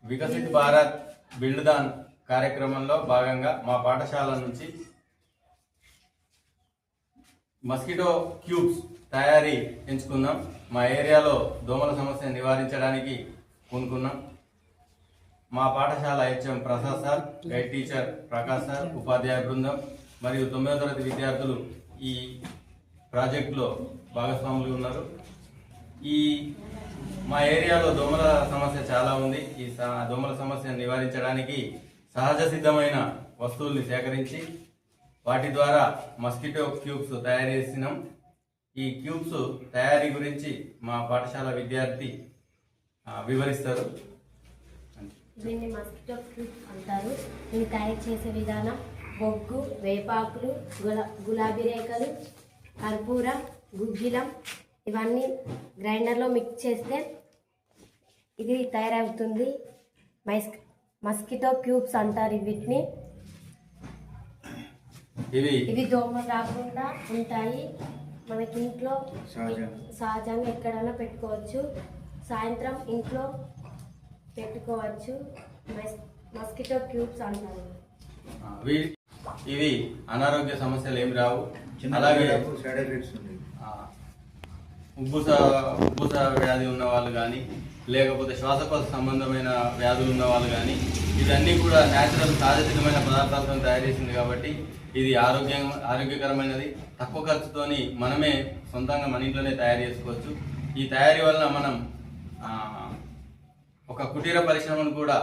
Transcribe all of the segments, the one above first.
వికసిత్ భారత్ బిల్డ్దాన్ కార్యక్రమంలో భాగంగా మా పాఠశాల నుంచి మస్కిటో క్యూబ్స్ తయారీ ఎంచుకున్నాం. మా ఏరియాలో దోమల సమస్య నివారించడానికి పూనుకున్నాం. మా పాఠశాల HM Prasad sir, guide teacher Prakash sir, ఉపాధ్యాయ బృందం మరియు 9వ తరగతి విద్యార్థులు ఈ ప్రాజెక్టులో భాగస్వాములు ఉన్నారు. మా ఏరియాలో దోమల సమస్య చాలా ఉంది. ఈ దోమల సమస్యను నివారించడానికి సహజ సిద్ధమైన వస్తువుల్ని సేకరించి వాటి ద్వారా మస్కిటో క్యూబ్స్ తయారు చేసినాం. ఈ క్యూబ్స్ తయారీ గురించి మా పాఠశాల విద్యార్థి వివరిస్తారు. దీన్ని మస్కిటో క్యూబ్స్ అంటారు. దీన్ని తయారు చేసే విధానం బొగ్గు, వేపాకులు, గులాబీ రేఖలు, కర్పూరం, గుగ్గిలం ఇవన్నీ గ్రైండర్లో మిక్స్ చేస్తే ఇది తయారవుతుంది. మస్కిటో క్యూబ్స్ అంటారు వీటిని. ఇవి దోమలు రాకుండా ఉంటాయి. మనకి ఇంట్లో సహజంగా ఎక్కడైనా పెట్టుకోవచ్చు. సాయంత్రం ఇంట్లో పెట్టుకోవచ్చు. మస్కిటో క్యూబ్స్ అంటారు. ఇవి అనారోగ్య సమస్యలు ఏమి రావు. అలాగే ఉబ్బుస వ్యాధి ఉన్న వాళ్ళు కానీ, లేకపోతే శ్వాసకోశ సంబంధమైన వ్యాధులు ఉన్న వాళ్ళు కానీ, ఇవన్నీ కూడా న్యాచురల్ సహజసిద్ధమైన పదార్థాలతో తయారు చేసింది కాబట్టి ఇది ఆరోగ్యకరమైనది. తక్కువ ఖర్చుతోని మనమే సొంతంగా మన ఇంట్లోనే తయారు చేసుకోవచ్చు. ఈ తయారీ వలన మనం ఒక కుటీర పరిశ్రమను కూడా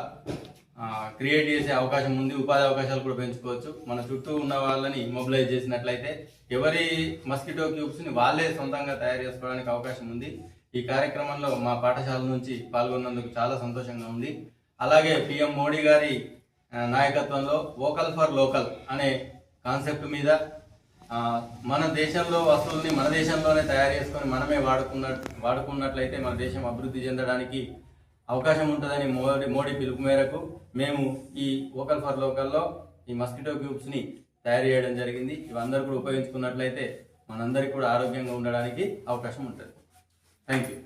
క్రియేట్ చేసే అవకాశం ఉంది. ఉపాధి అవకాశాలు కూడా పెంచుకోవచ్చు. మన చుట్టూ ఉన్న వాళ్ళని మొబిలైజ్ చేసినట్లయితే ఎవరి మస్కిటో క్యూబ్స్ని వాళ్ళే సొంతంగా తయారు చేసుకోవడానికి అవకాశం ఉంది. ఈ కార్యక్రమంలో మా పాఠశాల నుంచి పాల్గొన్నందుకు చాలా సంతోషంగా ఉంది. అలాగే పిఎం మోడీ గారి నాయకత్వంలో వోకల్ ఫర్ లోకల్ అనే కాన్సెప్ట్ మీద మన దేశంలో వస్తువుల్ని మన దేశంలోనే తయారు చేసుకొని మనమే వాడుకున్నట్లయితే మన దేశం అభివృద్ధి చెందడానికి అవకాశం ఉంటుందని మోడీ పిలుపు మేరకు మేము ఈ వోకల్ ఫర్ లోకల్లో ఈ మస్కిటో క్యూబ్స్ని తయారు చేయడం జరిగింది. ఇవందరూ కూడా ఉపయోగించుకున్నట్లయితే మనందరికీ కూడా ఆరోగ్యంగా ఉండడానికి అవకాశం ఉంటుంది. Thank you.